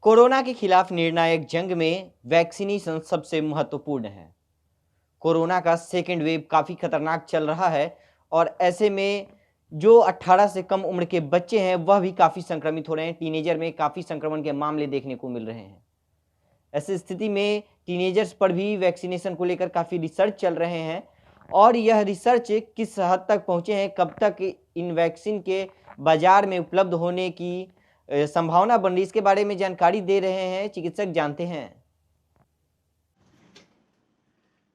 Corona के खिलाफ निर्णायक जंग में वैक्सीनेशन सबसे महत्वपूर्ण है। कोरोना का सेकेंड वेव काफ़ी खतरनाक चल रहा है और ऐसे में जो 18 से कम उम्र के बच्चे हैं वह भी काफ़ी संक्रमित हो रहे हैं। टीनेजर में काफ़ी संक्रमण के मामले देखने को मिल रहे हैं। ऐसी स्थिति में टीनेजर्स पर भी वैक्सीनेशन को लेकर काफ़ी रिसर्च चल रहे हैं और यह रिसर्च किस हद तक पहुँचे हैं, कब तक इन वैक्सीन के बाजार में उपलब्ध होने की संभावना बन रही है, इसके बारे में जानकारी दे रहे हैं चिकित्सक। जानते हैं।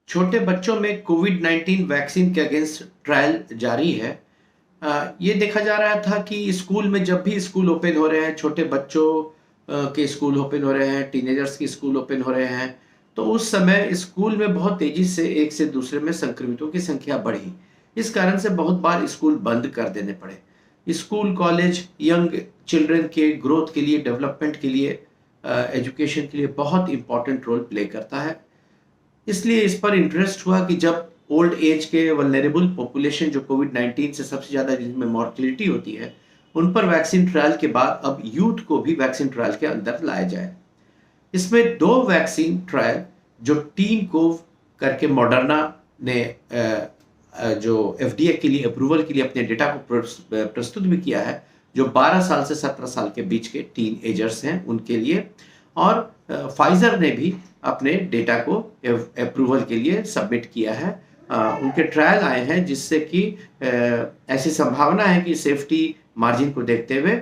छोटे बच्चों में कोविड 19 वैक्सीन के अगेंस्ट ट्रायल जारी है। ये देखा जा रहा था कि स्कूल में जब भी स्कूल ओपन हो रहे हैं, छोटे बच्चों के स्कूल ओपन हो रहे हैं, टीनेजर्स के स्कूल ओपन हो रहे हैं, तो उस समय स्कूल में बहुत तेजी से एक से दूसरे में संक्रमितों की संख्या बढ़ी। इस कारण से बहुत बार स्कूल बंद कर देने पड़े। स्कूल कॉलेज यंग चिल्ड्रन के ग्रोथ के लिए, डेवलपमेंट के लिए, एजुकेशन के लिए बहुत इंपॉर्टेंट रोल प्ले करता है। इसलिए इस पर इंटरेस्ट हुआ कि जब ओल्ड एज के वल्नरेबल पॉपुलेशन जो कोविड 19 से सबसे ज़्यादा जिनमें मॉर्टिलिटी होती है, उन पर वैक्सीन ट्रायल के बाद अब यूथ को भी वैक्सीन ट्रायल के अंदर लाया जाए। इसमें 2 वैक्सीन ट्रायल जो टीम कोव करके मॉडर्ना ने जो एफडीए के लिए अप्रूवल के लिए अपने डेटा को प्रस्तुत भी किया है, जो 12 साल से 17 साल के बीच के टीन एजर्स हैं उनके लिए, और फाइजर ने भी अपने डेटा को अप्रूवल के लिए सबमिट किया है। उनके ट्रायल आए हैं जिससे कि ऐसी संभावना है कि सेफ्टी मार्जिन को देखते हुए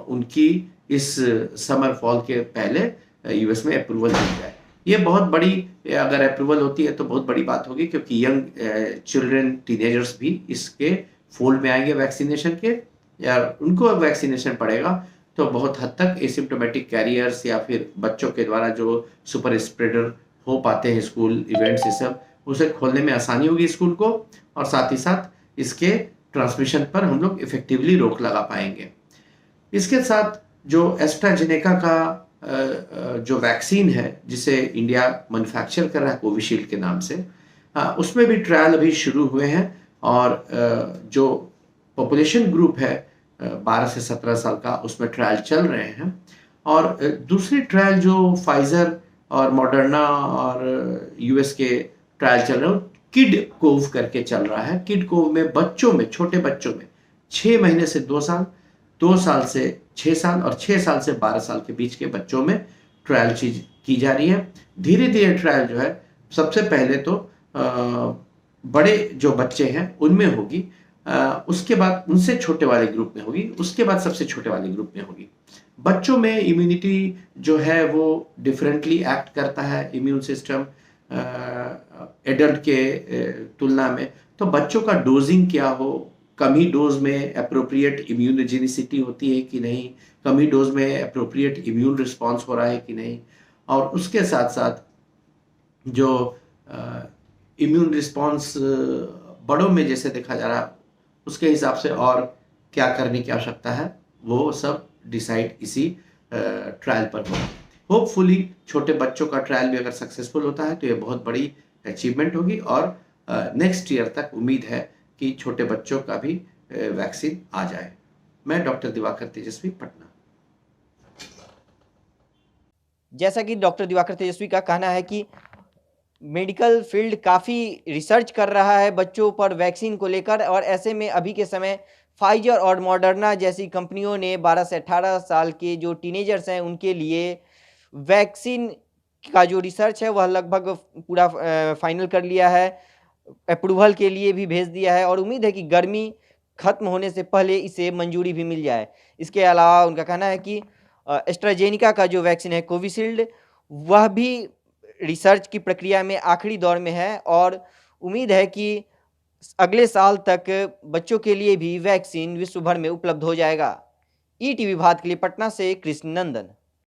उनकी इस समर फॉल के पहले यूएस में अप्रूवल दी जाए। ये बहुत बड़ी, अगर अप्रूवल होती है तो बहुत बड़ी बात होगी, क्योंकि यंग चिल्ड्रन टीनेजर्स भी इसके फोल्ड में आएंगे वैक्सीनेशन के, या उनको वैक्सीनेशन पड़ेगा तो बहुत हद तक एसिम्प्टोमेटिक कैरियर्स या फिर बच्चों के द्वारा जो सुपर स्प्रेडर हो पाते हैं स्कूल इवेंट्स, ये सब उसे खोलने में आसानी होगी स्कूल को, और साथ ही साथ इसके ट्रांसमिशन पर हम लोग इफेक्टिवली रोक लगा पाएंगे। इसके साथ जो एस्ट्राजेनेका का जो वैक्सीन है जिसे इंडिया मैन्युफैक्चर कर रहा है कोविशील्ड के नाम से, उसमें भी ट्रायल अभी शुरू हुए हैं, और जो पॉपुलेशन ग्रुप है 12 से 17 साल का, उसमें ट्रायल चल रहे हैं। और दूसरी ट्रायल जो फाइजर और मॉडर्ना और यूएस के ट्रायल चल रहे हैं, किड कोव करके चल रहा है। किड कोव में बच्चों में, छोटे बच्चों में 6 महीने से 2 साल, 2 साल से 6 साल और 6 साल से 12 साल के बीच के बच्चों में ट्रायल की जा रही है। धीरे धीरे ट्रायल जो है सबसे पहले तो बड़े जो बच्चे हैं उनमें होगी, उसके बाद उनसे छोटे वाले ग्रुप में होगी, उसके बाद सबसे छोटे वाले ग्रुप में होगी। बच्चों में इम्यूनिटी जो है वो डिफरेंटली एक्ट करता है, इम्यून सिस्टम एडल्ट के तुलना में। तो बच्चों का डोजिंग क्या हो, कम ही डोज में अप्रोप्रिएट इम्यूनोजेनिसिटी होती है कि नहीं, कम ही डोज में अप्रोप्रिएट इम्यून रिस्पॉन्स हो रहा है कि नहीं, और उसके साथ साथ जो इम्यून रिस्पॉन्स बड़ों में जैसे देखा जा रहा है, उसके हिसाब से और क्या करने की आवश्यकता है, वो सब डिसाइड इसी ट्रायल पर होगा। होपफुली छोटे बच्चों का ट्रायल भी अगर सक्सेसफुल होता है तो ये बहुत बड़ी अचीवमेंट होगी, और नेक्स्ट ईयर तक उम्मीद है कि छोटे बच्चों का भी वैक्सीन आ जाए। मैं डॉक्टर दिवाकर तेजस्वी, पटना। जैसा कि डॉक्टर दिवाकर तेजस्वी का कहना है कि मेडिकल फील्ड काफ़ी रिसर्च कर रहा है बच्चों पर वैक्सीन को लेकर, और ऐसे में अभी के समय फाइजर और मॉडर्ना जैसी कंपनियों ने 12 से 18 साल के जो टीनेजर्स हैं उनके लिए वैक्सीन का जो रिसर्च है वह लगभग पूरा फाइनल कर लिया है, अप्रूवल के लिए भी भेज दिया है, और उम्मीद है कि गर्मी खत्म होने से पहले इसे मंजूरी भी मिल जाए। इसके अलावा उनका कहना है कि एस्ट्राजेनिका का जो वैक्सीन है कोविशील्ड, वह भी रिसर्च की प्रक्रिया में आखिरी दौर में है, और उम्मीद है कि अगले साल तक बच्चों के लिए भी वैक्सीन विश्व भर में उपलब्ध हो जाएगा। ईटीवी भारत के लिए पटना से कृष्ण नंदन।